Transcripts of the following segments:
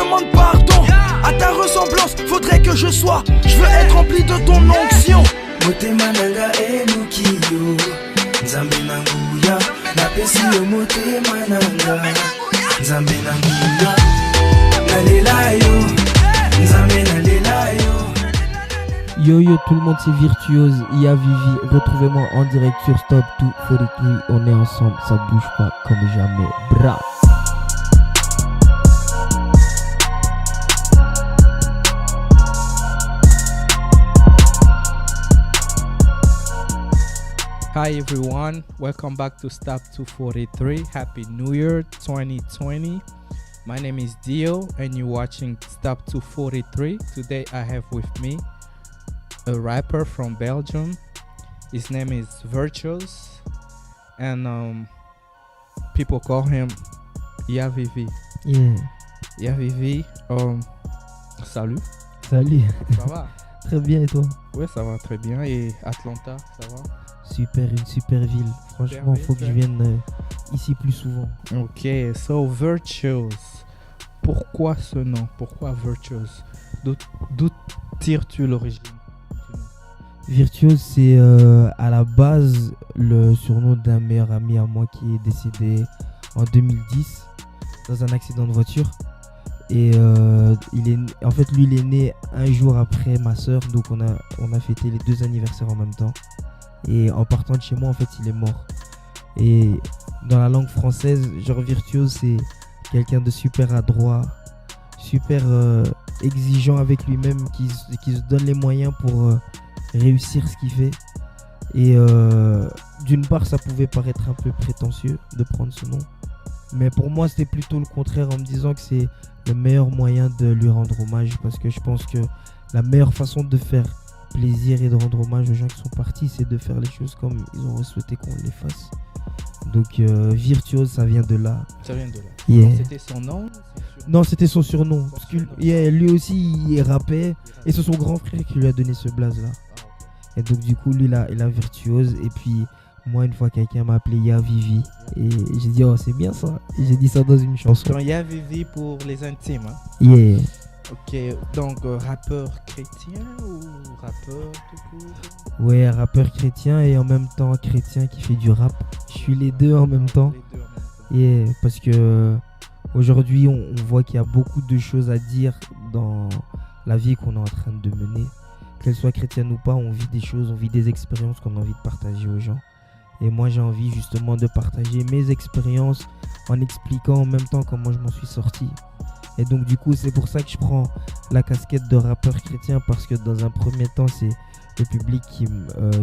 demande pardon. À ta ressemblance, faudrait que je sois. Je veux être rempli de ton onction. Motema nanga elukiyo Nzambe nanguya Napesi yo motema nanga Nzambe nanguya Nalela yo Nzambe nalela yo. Yo tout le monde, c'est Virtuose, Iya Vivi. Retrouvez-moi en direct sur Stop 243. On est ensemble, ça bouge pas comme jamais. Bra. Hi everyone, welcome back to Stop 243. Happy New Year 2020. My name is Dio and you're watching Stop 243. Today I have with me a rapper from Belgium. His name is Virtuose and people call him Iya Vivi. Yeah. Iya Vivi, salut. Salut. Ça va? Très bien et toi? Oui, ça va très bien. Et Atlanta, ça va? Super, une super ville. Franchement, faut que je vienne ici plus souvent. Ok, so Virtuose. Pourquoi ce nom? Pourquoi Virtuose? D'où tires-tu l'origine? Virtuose, c'est à la base le surnom d'un meilleur ami à moi qui est décédé en 2010 dans un accident de voiture. Et il est né un jour après ma soeur, donc on a fêté les 2 anniversaires en même temps. Et en partant de chez moi, en fait, il est mort. Et dans la langue française, genre Virtuose, c'est quelqu'un de super adroit, super exigeant avec lui-même, qui se donne les moyens pour réussir ce qu'il fait. Et d'une part, ça pouvait paraître un peu prétentieux de prendre ce nom. Mais pour moi, c'était plutôt le contraire, en me disant que c'est le meilleur moyen de lui rendre hommage. Parce que je pense que la meilleure façon de faire plaisir et de rendre hommage aux gens qui sont partis, c'est de faire les choses comme ils auraient souhaité qu'on les fasse. Donc Virtuose, ça vient de là. Ça vient de là. Yeah. C'était son nom? Non, c'était son surnom. Parce que lui aussi, il rappait. Et c'est son grand frère qui lui a donné ce blaze là. Et donc du coup, lui, il a Virtuose. Et puis moi, une fois, quelqu'un m'a appelé Iya Vivi. Et j'ai dit, oh, c'est bien ça. Et j'ai dit ça dans une chanson. Donc Iya Vivi pour les intimes. Hein? Yeah. Ok, donc rappeur chrétien ou rappeur tout court? Ouais, rappeur chrétien et en même temps chrétien qui fait du rap. Je suis les deux en même temps. Yeah, parce que aujourd'hui, on voit qu'il y a beaucoup de choses à dire dans la vie qu'on est en train de mener. Qu'elle soit chrétienne ou pas, on vit des choses, on vit des expériences qu'on a envie de partager aux gens. Et moi, j'ai envie justement de partager mes expériences en expliquant en même temps comment je m'en suis sorti. Et donc du coup, c'est pour ça que je prends la casquette de rappeur chrétien, parce que dans un premier temps, c'est le public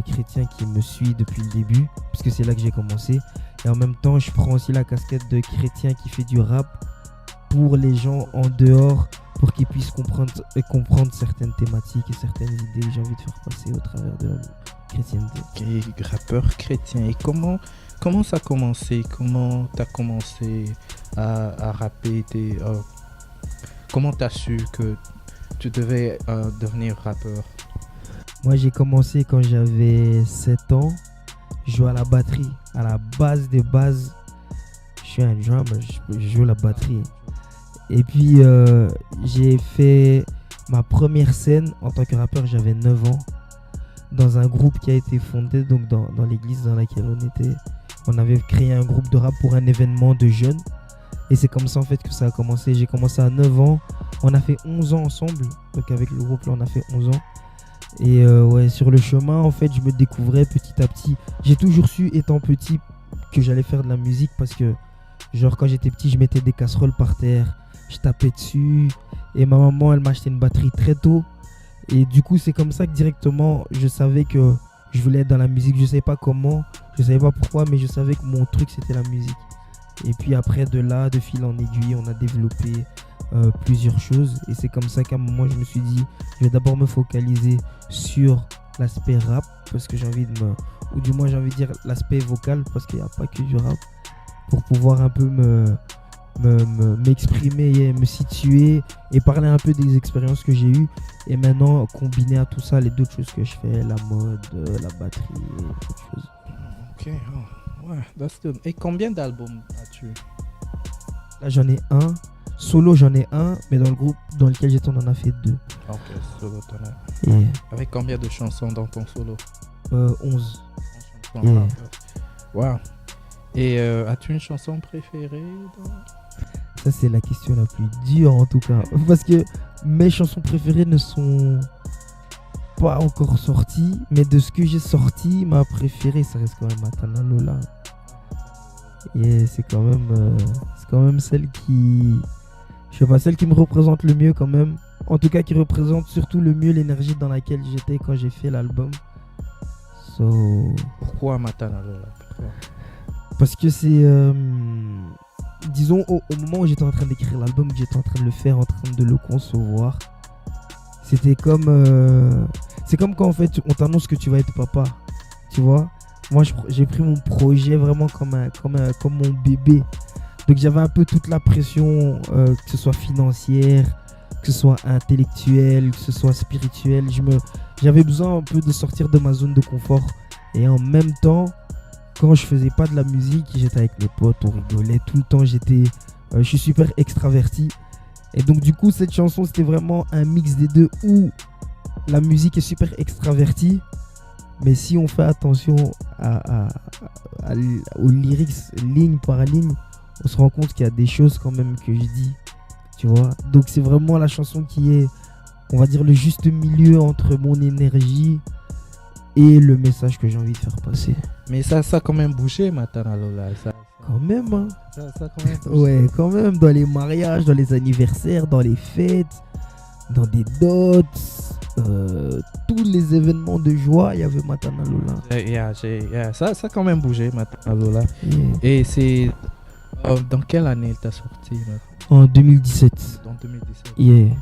chrétien qui me suit depuis le début, parce que c'est là que j'ai commencé. Et en même temps, je prends aussi la casquette de chrétien qui fait du rap pour les gens en dehors, pour qu'ils puissent comprendre certaines thématiques et certaines idées que j'ai envie de faire passer au travers de la chrétienté. Ok, rappeur chrétien. Et comment ça a commencé? Comment tu as commencé à rapper? Comment tu as su que tu devais devenir rappeur? Moi, j'ai commencé quand j'avais 7 ans. Je joue à la batterie. À la base des bases, je suis un drummer, je joue la batterie. Et puis, j'ai fait ma première scène en tant que rappeur, j'avais 9 ans. Dans un groupe qui a été fondé donc dans l'église dans laquelle on était. On avait créé un groupe de rap pour un événement de jeunes. Et c'est comme ça en fait que ça a commencé. J'ai commencé à 9 ans. On a fait 11 ans ensemble. Donc avec le groupe là, on a fait 11 ans. Et ouais, sur le chemin, en fait, je me découvrais petit à petit. J'ai toujours su, étant petit, que j'allais faire de la musique. Parce que, genre, quand j'étais petit, je mettais des casseroles par terre. Je tapais dessus. Et ma maman, elle m'a acheté une batterie très tôt. Et du coup, c'est comme ça que directement, je savais que je voulais être dans la musique. Je ne savais pas comment, je ne savais pas pourquoi, mais je savais que mon truc, c'était la musique. Et puis après, de là, de fil en aiguille, on a développé plusieurs choses. Et c'est comme ça qu'à un moment, je me suis dit, je vais d'abord me focaliser sur l'aspect rap, parce que j'ai envie de ou du moins j'ai envie de dire l'aspect vocal, parce qu'il n'y a pas que du rap, pour pouvoir un peu m'exprimer et me situer et parler un peu des expériences que j'ai eues. Et maintenant, combiner à tout ça les d'autres choses que je fais, la mode, la batterie et autre chose. Ok, oh, ouais, that's good. Et combien d'albums as-tu? Là, j'en ai un. Solo, j'en ai un, mais dans le groupe dans lequel j'étais, on en a fait 2. Ok, solo, t'en as. Yeah. Avec combien de chansons dans ton solo? 11. chansons. Yeah. Wow. Et as-tu une chanson préférée Ça, c'est la question la plus dure en tout cas. Parce que mes chansons préférées ne sont pas encore sorties. Mais de ce que j'ai sorti, ma préférée, ça reste quand même Matana Lola. Et c'est quand même celle qui... Je sais pas, celle qui me représente le mieux quand même. En tout cas, qui représente surtout le mieux l'énergie dans laquelle j'étais quand j'ai fait l'album. Pourquoi Matana Lola? Pourquoi? Parce que c'est... disons, au moment où j'étais en train d'écrire l'album, que j'étais en train de le faire, en train de le concevoir, c'était comme... c'est comme quand en fait, on t'annonce que tu vas être papa. Tu vois? Moi, j'ai pris mon projet vraiment comme mon bébé. Donc j'avais un peu toute la pression, que ce soit financière, que ce soit intellectuelle, que ce soit spirituelle. J'avais besoin un peu de sortir de ma zone de confort. Et en même temps, quand je faisais pas de la musique, j'étais avec mes potes, on rigolait tout le temps. Je suis super extraverti. Et donc du coup, cette chanson, c'était vraiment un mix des deux où la musique est super extravertie. Mais si on fait attention aux lyrics, ligne par ligne, on se rend compte qu'il y a des choses quand même que je dis, tu vois. Donc c'est vraiment la chanson qui est, on va dire, le juste milieu entre mon énergie et le message que j'ai envie de faire passer. Mais ça a quand même bougé, Matana Lola. Quand même, hein. Ça quand même bougé. Ouais, quand même, dans les mariages, dans les anniversaires, dans les fêtes, dans des dots, tous les événements de joie, il y avait Matana Lola. Ça a quand même bougé, Matana Lola. Yeah. Et c'est... dans quelle année elle t'a sorti? En 2017. Dans 2017. Yeah.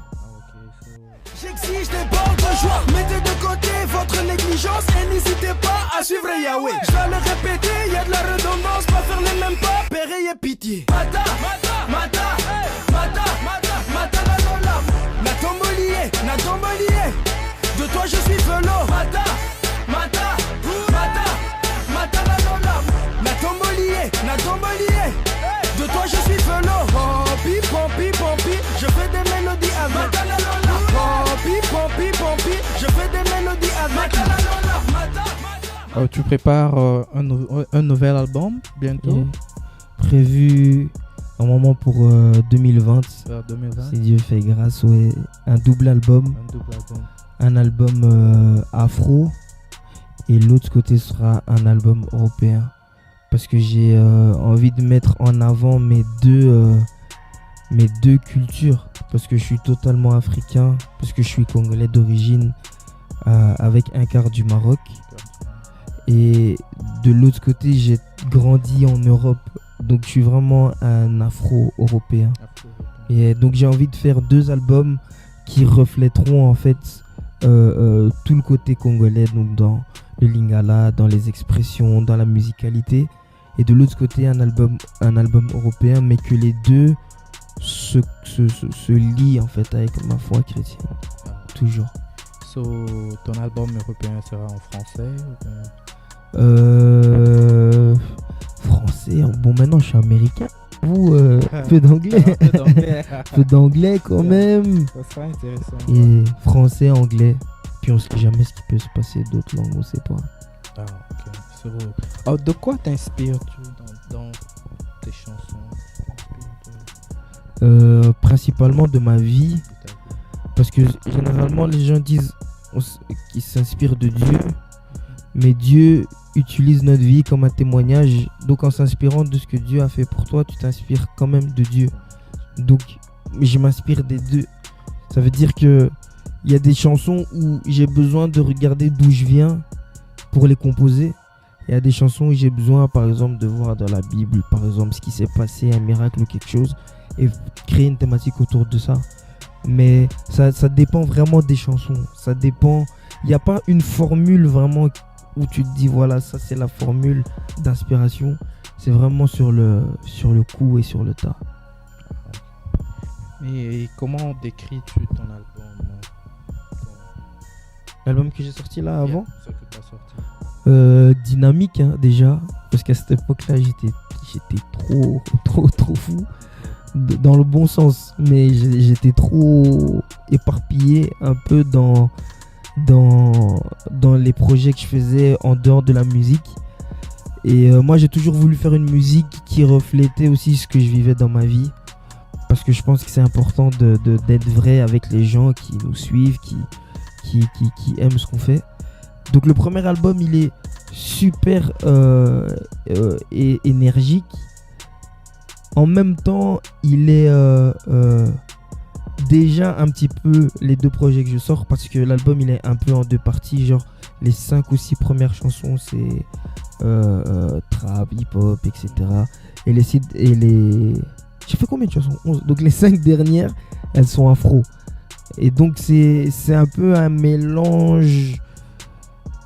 J'exige des bords de joie. Mettez de côté votre négligence et n'hésitez pas à suivre Yahweh. Je vais le répéter, y a de la redondance, pas faire les mêmes pas, père et pitié. Mata, la Lola. Na tombolier, de toi je suis velo. Mata, la Lola. Na tombolier, de toi je suis velo. Pompi, je fais des mélodies avec Mata la Lola. Pompi, je fais des mélodies avec Mata la Lola. Tu prépares un nouvel album bientôt? Yeah. Prévu un moment pour 2020. 2020. Si Dieu fait grâce, ouais. Un double album. Un album afro. Et l'autre côté sera un album européen. Parce que j'ai envie de mettre en avant mes deux cultures. Parce que je suis totalement africain. Parce que je suis congolais d'origine. Avec un quart du Maroc. Et de l'autre côté, j'ai grandi en Europe. Donc je suis vraiment un afro-européen. Et donc j'ai envie de faire 2 albums qui reflèteront en fait tout le côté congolais. Donc dans le lingala, dans les expressions, dans la musicalité. Et de l'autre côté, un album européen, mais que les deux se lient en fait avec ma foi chrétienne. Toujours. Ton album européen sera en français Français. Bon, maintenant je suis américain. Peu d'anglais. Peu d'anglais quand même. Ça sera intéressant. Et français, anglais. Puis on sait jamais ce qui peut se passer d'autres langues, on sait pas. Ah, ok. De quoi t'inspires-tu dans tes chansons? Principalement de ma vie. Parce que généralement les gens disent qu'ils s'inspirent de Dieu. Mais Dieu utilise notre vie comme un témoignage. Donc en s'inspirant de ce que Dieu a fait pour toi, tu t'inspires quand même de Dieu. Donc je m'inspire des deux. Ça veut dire que il y a des chansons où j'ai besoin de regarder d'où je viens pour les composer. Il y a des chansons où j'ai besoin par exemple de voir dans la Bible par exemple ce qui s'est passé, un miracle ou quelque chose, et créer une thématique autour de ça. Mais ça dépend vraiment des chansons. Ça dépend. Il n'y a pas une formule vraiment où tu te dis voilà, ça c'est la formule d'inspiration. C'est vraiment sur le coup et sur le tas. Et comment décris-tu ton album? L'album que j'ai sorti là avant, Ce que tu as sorti. dynamique déjà, parce qu'à cette époque-là j'étais trop fou. dans le bon sens, mais j'étais trop éparpillé un peu dans les projets que je faisais en dehors de la musique. Et moi j'ai toujours voulu faire une musique qui reflétait aussi ce que je vivais dans ma vie, parce que je pense que c'est important d'être vrai avec les gens qui nous suivent, qui aiment ce qu'on fait. Donc le premier album il est super énergique. En même temps il est déjà un petit peu les deux projets que je sors, parce que l'album il est un peu en deux parties, genre les 5 ou 6 premières chansons c'est trap, hip-hop, etc. Et les j'ai fait combien de chansons? 11. Donc les 5 dernières elles sont afro. Et donc c'est un peu un mélange.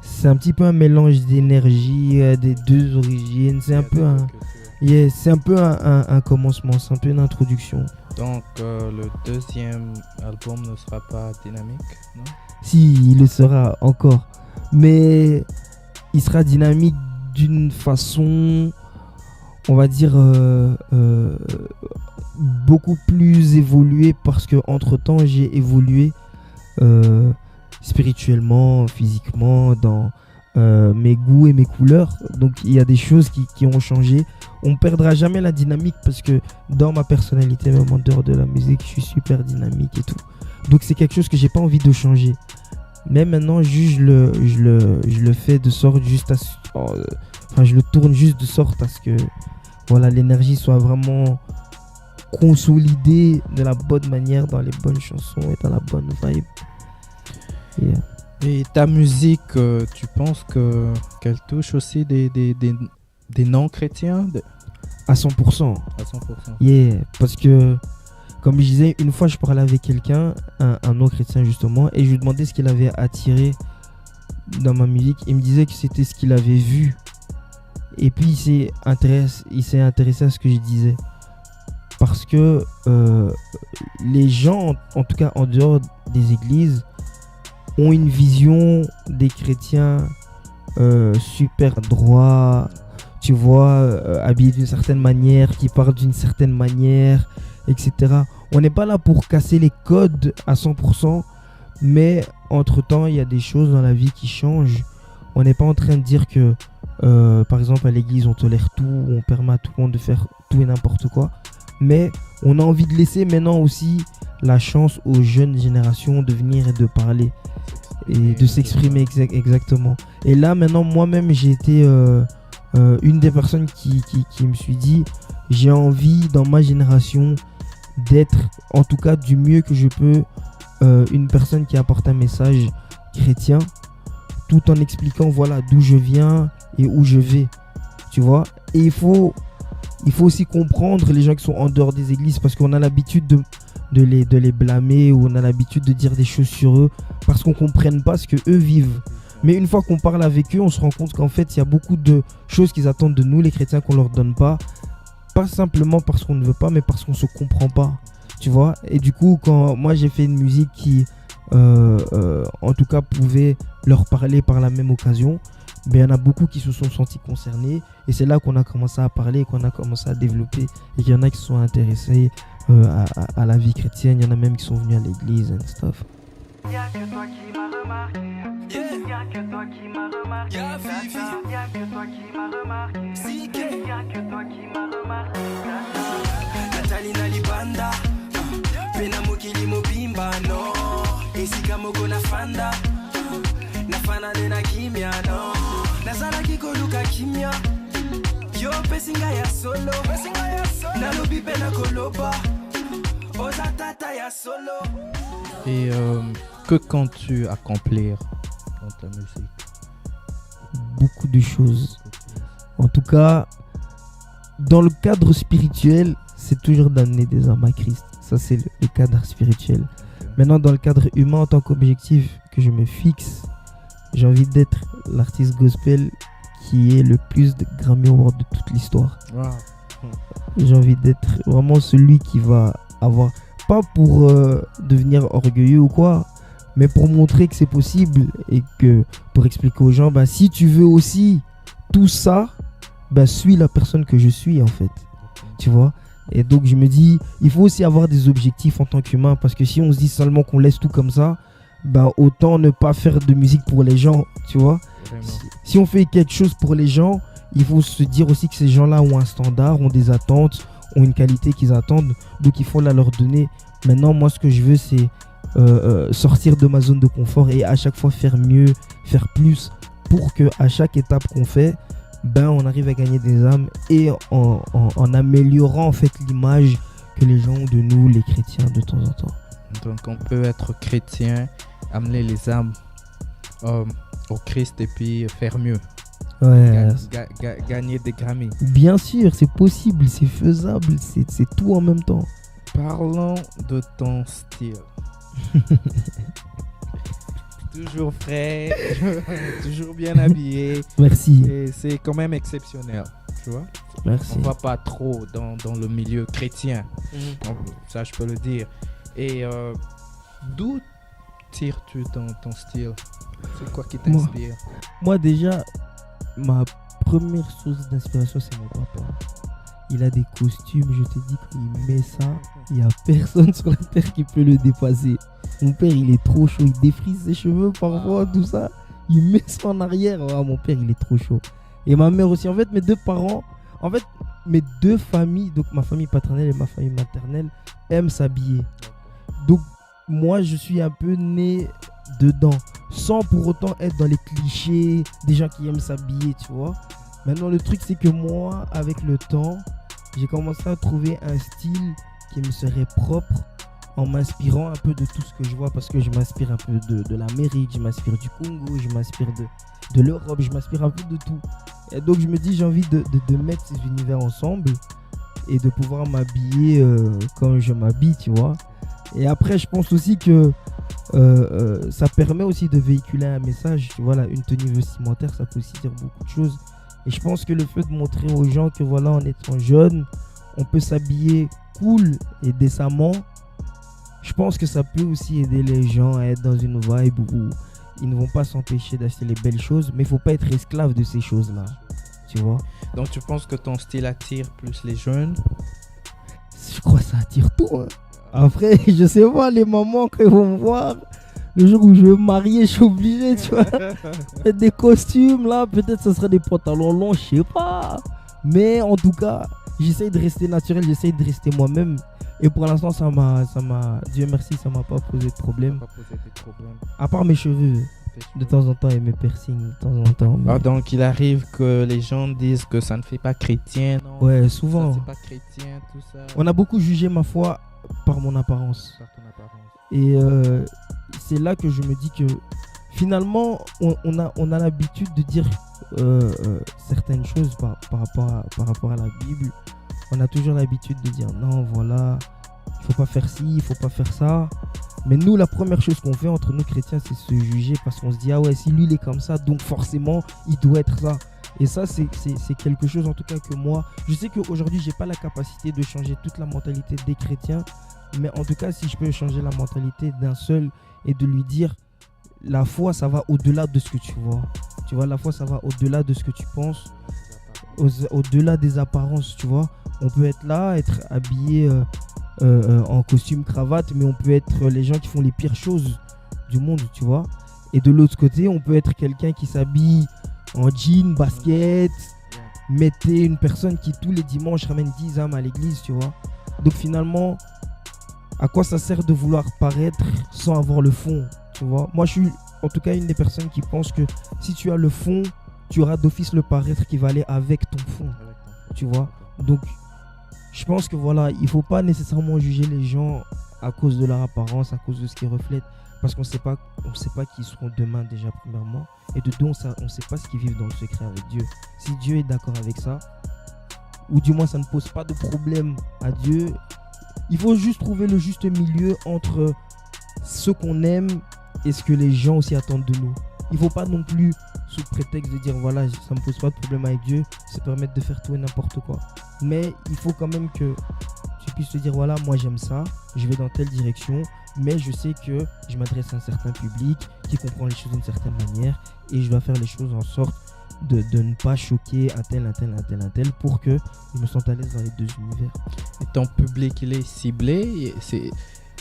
C'est un petit peu un mélange d'énergie des deux origines. C'est un peu un commencement, c'est un peu une introduction. Donc le deuxième album ne sera pas dynamique, non? Si, il le sera encore. Mais il sera dynamique d'une façon, on va dire, beaucoup plus évoluée, parce que entre temps j'ai évolué spirituellement, physiquement, dans mes goûts et mes couleurs. Donc il y a des choses qui ont changé. On perdra jamais la dynamique, parce que dans ma personnalité, même en dehors de la musique, je suis super dynamique et tout. Donc c'est quelque chose que j'ai pas envie de changer. Mais maintenant je le fais de sorte juste je le tourne juste de sorte à ce que voilà, l'énergie soit vraiment consolidée de la bonne manière, dans les bonnes chansons et dans la bonne vibe. Yeah. Et ta musique, tu penses qu'elle touche aussi des non-chrétiens À 100%. À 100%. Yeah, parce que, comme je disais, une fois je parlais avec quelqu'un, un non-chrétien justement, et je lui demandais ce qu'il avait attiré dans ma musique. Il me disait que c'était ce qu'il avait vu. Et puis il s'est intéressé à ce que je disais. Parce que les gens, en tout cas en dehors des églises, ont une vision des chrétiens super droits, tu vois, habillés d'une certaine manière, qui parlent d'une certaine manière, etc. On n'est pas là pour casser les codes à 100%, mais entre-temps, il y a des choses dans la vie qui changent. On n'est pas en train de dire que, par exemple, à l'église, on tolère tout, on permet à tout le monde de faire tout et n'importe quoi. Mais on a envie de laisser maintenant aussi la chance aux jeunes générations de venir et de parler et de s'exprimer exactement. Et là, maintenant, moi-même, j'ai été une des personnes qui me suis dit, j'ai envie dans ma génération d'être, en tout cas du mieux que je peux, une personne qui apporte un message chrétien, tout en expliquant voilà d'où je viens et où je vais, tu vois. Et il faut aussi comprendre les gens qui sont en dehors des églises, parce qu'on a l'habitude de les blâmer, ou on a l'habitude de dire des choses sur eux parce qu'on ne comprenne pas ce que eux vivent. Mais une fois qu'on parle avec eux, on se rend compte qu'en fait il y a beaucoup de choses qu'ils attendent de nous les chrétiens qu'on leur donne pas simplement parce qu'on ne veut pas, mais parce qu'on se comprend pas, tu vois. Et du coup, quand moi j'ai fait une musique qui en tout cas pouvait leur parler par la même occasion, mais il y en a beaucoup qui se sont sentis concernés, et c'est là qu'on a commencé à parler, qu'on a commencé à développer, et qu'il y en a qui se sont intéressés à la vie chrétienne. Il y en a même qui sont venus à l'église and stuff. Y'a que toi qui m'as remarqué. Y'a que toi qui m'as remarqué. Y'a que toi qui m'as remarqué. Y'a que toi qui m'as remarqué. Nathalie Nalibanda, Pena Mokili Mobimba, no. Esika Moko na Fanda, Nafana de na Kimia, no. Nazala Kikoluka Kimia, Yo Pesinga ya solo, Nalobi Pena Koloba, Ozatata ya solo. Et que comptes-tu accomplir dans ta musique? Beaucoup de choses. En tout cas, dans le cadre spirituel, c'est toujours d'amener des âmes à Christ. Ça, c'est le cadre spirituel. Okay. Maintenant, dans le cadre humain, en tant qu'objectif que je me fixe, j'ai envie d'être l'artiste gospel qui est le plus de Grammy Awards de toute l'histoire. Wow. J'ai envie d'être vraiment celui qui va avoir... Pas pour devenir orgueilleux ou quoi, mais pour montrer que c'est possible, et que pour expliquer aux gens, bah, si tu veux aussi tout ça, bah, suis la personne que je suis en fait. Tu vois, Et donc je me dis, il faut aussi avoir des objectifs en tant qu'humain, parce que si on se dit seulement qu'on laisse tout comme ça, bah autant ne pas faire de musique pour les gens, tu vois. Si on fait quelque chose pour les gens, il faut se dire aussi que ces gens-là ont un standard, ont des attentes, ont une qualité qu'ils attendent, donc il faut la leur donner. Maintenant, moi, ce que je veux, c'est sortir de ma zone de confort et à chaque fois faire mieux, faire plus, pour que à chaque étape qu'on fait, ben on arrive à gagner des âmes et en améliorant en fait l'image que les gens ont de nous, les chrétiens, de temps en temps. Donc on peut être chrétien, amener les âmes au Christ et puis faire mieux. Ouais. Gagner des Grammy. Bien sûr, c'est possible, c'est faisable, c'est tout en même temps. Parlons de ton style. Toujours frais, toujours bien habillé. Merci. Et c'est quand même exceptionnel, tu vois. Merci. On va pas trop dans le milieu chrétien. Ça, je peux le dire. Et d'où tires-tu ton style? C'est quoi qui t'inspire? Moi, déjà, ma première source d'inspiration, c'est mon papa. Il a des costumes, je te dis, quand il met ça, il n'y a personne sur la terre qui peut le dépasser. Mon père, il est trop chaud, il défrise ses cheveux parfois, tout ça. Il met ça en arrière. Oh, mon père, il est trop chaud. Et ma mère aussi. En fait, mes deux parents, mes deux familles, donc ma famille paternelle et ma famille maternelle, aiment s'habiller. Donc, moi, je suis un peu né dedans, sans pour autant être dans les clichés des gens qui aiment s'habiller, tu vois. Maintenant, le truc, c'est que moi, avec le temps, j'ai commencé à trouver un style qui me serait propre en m'inspirant un peu de tout ce que je vois, parce que je m'inspire un peu de l'Amérique, je m'inspire du Congo, je m'inspire de l'Europe, je m'inspire un peu de tout. Et donc, je me dis, j'ai envie de mettre ces univers ensemble et de pouvoir m'habiller comme je m'habille, tu vois. Et après, je pense aussi que ça permet aussi de véhiculer un message. Tu vois, là, une tenue vestimentaire, ça peut aussi dire beaucoup de choses. Et je pense que le fait de montrer aux gens que voilà, en étant jeune, on peut s'habiller cool et décemment, je pense que ça peut aussi aider les gens à être dans une vibe où ils ne vont pas s'empêcher d'acheter les belles choses, mais il ne faut pas être esclave de ces choses-là. Tu vois? Donc tu penses que ton style attire plus les jeunes? Je crois que ça attire tout. Hein. Après, je sais pas, les mamans, quand ils vont me voir, le jour où je vais me marier, je suis obligé, tu vois. Mettre des costumes, là, peut-être ce serait des pantalons longs, je sais pas. Mais en tout cas, j'essaye de rester naturel, j'essaye de rester moi-même. Et pour l'instant, ça m'a, Dieu merci, ça m'a pas posé de problème. À part mes cheveux, de temps en temps, et mes piercings, de temps en temps. Mais... Ah, donc il arrive que les gens disent que ça ne fait pas chrétien, non? Ouais, souvent. Ça, c'est pas chrétien, tout ça. On a beaucoup jugé ma foi par mon apparence. Par ton apparence. Et c'est là que je me dis que finalement, on a l'habitude de dire certaines choses par rapport à la Bible. On a toujours l'habitude de dire non, voilà, il faut pas faire ci, il faut pas faire ça. Mais nous, la première chose qu'on fait entre nous chrétiens, c'est se juger parce qu'on se dit ah ouais, si lui il est comme ça, donc forcément il doit être ça. Et ça, c'est quelque chose en tout cas que moi, je sais qu'aujourd'hui, j'ai pas la capacité de changer toute la mentalité des chrétiens. Mais en tout cas, si je peux changer la mentalité d'un seul et de lui dire la foi, ça va au-delà de ce que tu vois. Tu vois, la foi, ça va au-delà de ce que tu penses, au-delà des apparences, tu vois. On peut être là, être habillé en costume, cravate, mais on peut être les gens qui font les pires choses du monde, tu vois. Et de l'autre côté, on peut être quelqu'un qui s'habille en jean, basket, mettez une personne qui tous les dimanches ramène 10 âmes à l'église, tu vois. Donc finalement, à quoi ça sert de vouloir paraître sans avoir le fond, tu vois? Moi, je suis en tout cas une des personnes qui pense que si tu as le fond, tu auras d'office le paraître qui va aller avec ton fond, tu vois? Donc, je pense que voilà, il ne faut pas nécessairement juger les gens à cause de leur apparence, à cause de ce qu'ils reflètent, parce qu'on ne sait pas qui ils seront demain déjà, premièrement, et de deux, on ne sait pas ce qu'ils vivent dans le secret avec Dieu. Si Dieu est d'accord avec ça, ou du moins ça ne pose pas de problème à Dieu, il faut juste trouver le juste milieu entre ce qu'on aime et ce que les gens aussi attendent de nous. Il ne faut pas non plus, sous prétexte de dire voilà, ça ne me pose pas de problème avec Dieu, se permettre de faire tout et n'importe quoi. Mais il faut quand même que tu puisses te dire voilà, moi j'aime ça, je vais dans telle direction, mais je sais que je m'adresse à un certain public qui comprend les choses d'une certaine manière et je dois faire les choses en sorte de ne pas choquer un tel pour que je me sente à l'aise dans les deux univers. Et ton public, il est ciblé?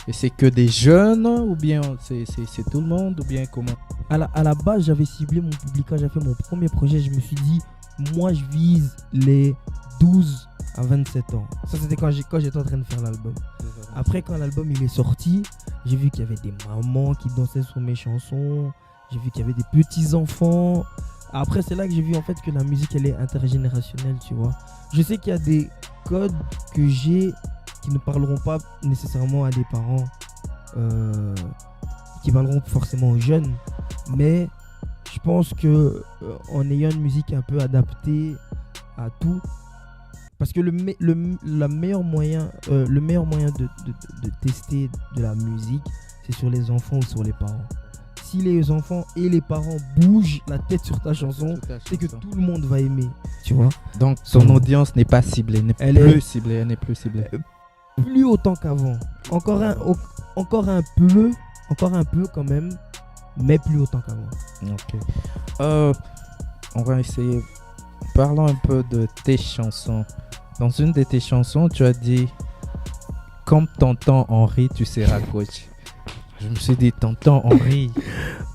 C'est que des jeunes ou bien c'est tout le monde ou bien comment? À la base, j'avais ciblé mon public quand j'ai fait mon premier projet. Je me suis dit, moi, je vise les 12 à 27 ans. Ça, c'était quand j'étais en train de faire l'album. Après, quand l'album il est sorti, j'ai vu qu'il y avait des mamans qui dansaient sur mes chansons. J'ai vu qu'il y avait des petits-enfants. Après, c'est là que j'ai vu en fait que la musique, elle est intergénérationnelle, tu vois. Je sais qu'il y a des codes que j'ai qui ne parleront pas nécessairement à des parents, qui parleront forcément aux jeunes. Mais je pense que en ayant une musique un peu adaptée à tout, parce que le meilleur moyen de tester de la musique, c'est sur les enfants ou sur les parents. Si les enfants et les parents bougent la tête sur ta chanson, c'est que tout le monde va aimer, tu vois. Donc son audience n'est pas ciblée, elle n'est plus ciblée. Plus autant qu'avant. Encore un peu quand même, mais plus autant qu'avant. Ok. On va essayer. Parlons un peu de tes chansons. Dans une de tes chansons, tu as dit « Comme tonton Henri, tu seras coach ». Je me suis dit « Tonton Henri ».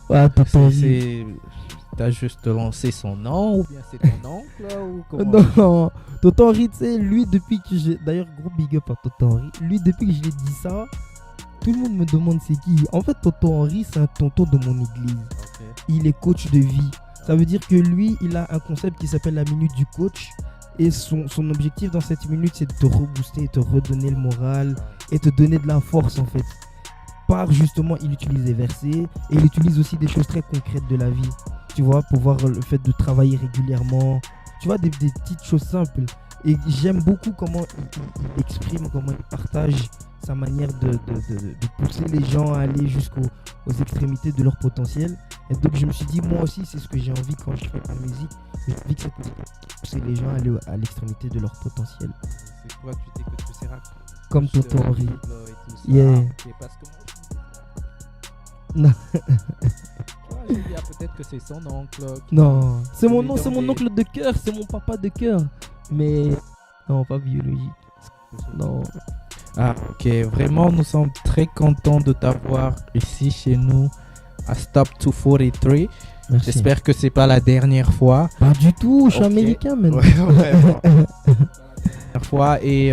Ouais, tonton Henri. T'as juste lancé son nom ou bien c'est ton oncle ou comment? Non, tonton Henri, tu sais, lui depuis que j'ai... D'ailleurs, gros big up à tonton Henri. Lui, depuis que je l'ai dit ça, tout le monde me demande c'est qui. En fait, tonton Henri, c'est un tonton de mon église. Okay. Il est coach de vie. Ça veut dire que lui, il a un concept qui s'appelle la minute du coach. Et son objectif dans cette minute, c'est de te rebooster, te redonner le moral et te donner de la force en fait. Par justement, il utilise des versets et il utilise aussi des choses très concrètes de la vie. Tu vois, pour voir le fait de travailler régulièrement. Tu vois, des petites choses simples. Et j'aime beaucoup comment il exprime, comment il partage sa manière de pousser les gens à aller aux extrémités de leur potentiel. Et donc je me suis dit, moi aussi, c'est ce que j'ai envie quand je fais la musique. J'ai envie que cette musique pousser les gens à aller à l'extrémité de leur potentiel. C'est quoi tu dis que tu seras comme tonton Henri. Yeah. Okay, parce que moi, non. J'ai dit, peut-être que c'est son oncle. Non, c'est mon oncle de cœur, c'est mon papa de cœur. Mais non, pas biologique. Non. Ah, ok. Vraiment, nous sommes très contents de t'avoir ici chez nous à Stop 243. Merci. J'espère que c'est pas la dernière fois. Pas du tout, je suis américain maintenant. Dernière fois et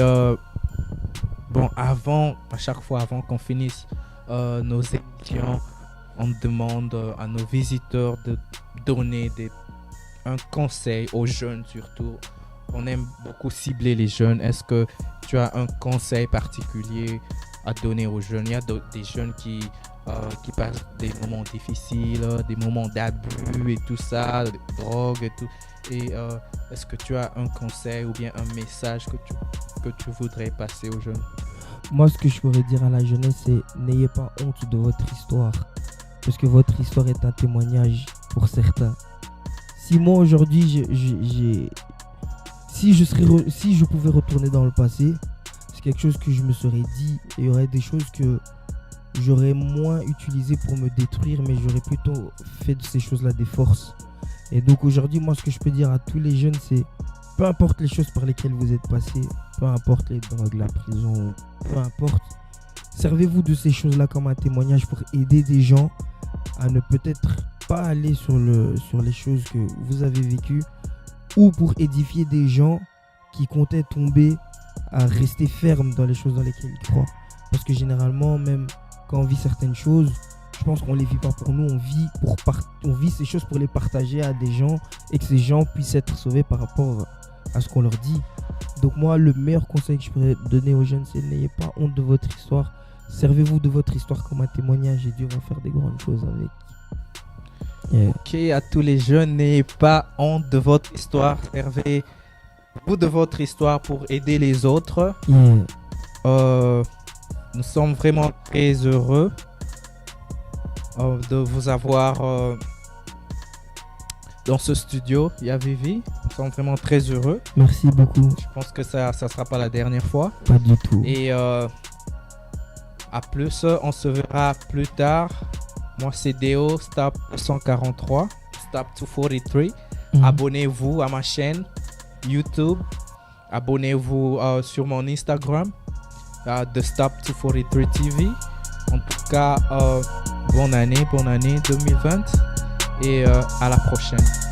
bon, à chaque fois avant qu'on finisse nos émissions, on demande à nos visiteurs de donner un conseil aux jeunes surtout. On aime beaucoup cibler les jeunes. Est-ce que tu as un conseil particulier à donner aux jeunes? Il y a des jeunes qui passent des moments difficiles, des moments d'abus et tout ça, de drogue et tout. Et est-ce que tu as un conseil ou bien un message que tu voudrais passer aux jeunes? Moi, ce que je pourrais dire à la jeunesse, c'est n'ayez pas honte de votre histoire. Parce que votre histoire est un témoignage pour certains. Si moi, aujourd'hui, si je pouvais retourner dans le passé, c'est quelque chose que je me serais dit. Il y aurait des choses que j'aurais moins utilisées pour me détruire, mais j'aurais plutôt fait de ces choses-là des forces. Et donc aujourd'hui, moi, ce que je peux dire à tous les jeunes, c'est peu importe les choses par lesquelles vous êtes passés, peu importe les drogues, la prison, peu importe, servez-vous de ces choses-là comme un témoignage pour aider des gens à ne peut-être pas aller sur les choses que vous avez vécues, ou pour édifier des gens qui comptaient tomber à rester fermes dans les choses dans lesquelles ils croient. Parce que généralement, même quand on vit certaines choses, je pense qu'on ne les vit pas pour nous, on vit ces choses pour les partager à des gens et que ces gens puissent être sauvés par rapport à ce qu'on leur dit. Donc moi, le meilleur conseil que je pourrais donner aux jeunes, c'est n'ayez pas honte de votre histoire. Servez-vous de votre histoire comme un témoignage et Dieu va faire des grandes choses avec. Yeah. Ok, à tous les jeunes, n'ayez pas honte de votre histoire. Servez-vous de votre histoire pour aider les autres. Yeah. Nous sommes vraiment très heureux de vous avoir dans ce studio. Il y a Vivi. Nous sommes vraiment très heureux. Merci beaucoup. Je pense que ça sera pas la dernière fois. Pas du tout. Et à plus, on se verra plus tard. Moi, c'est Deo, Stop 143, Stop 243. Abonnez-vous à ma chaîne YouTube. Abonnez-vous sur mon Instagram, The Stop 243 TV. En tout cas, bonne année 2020 et à la prochaine.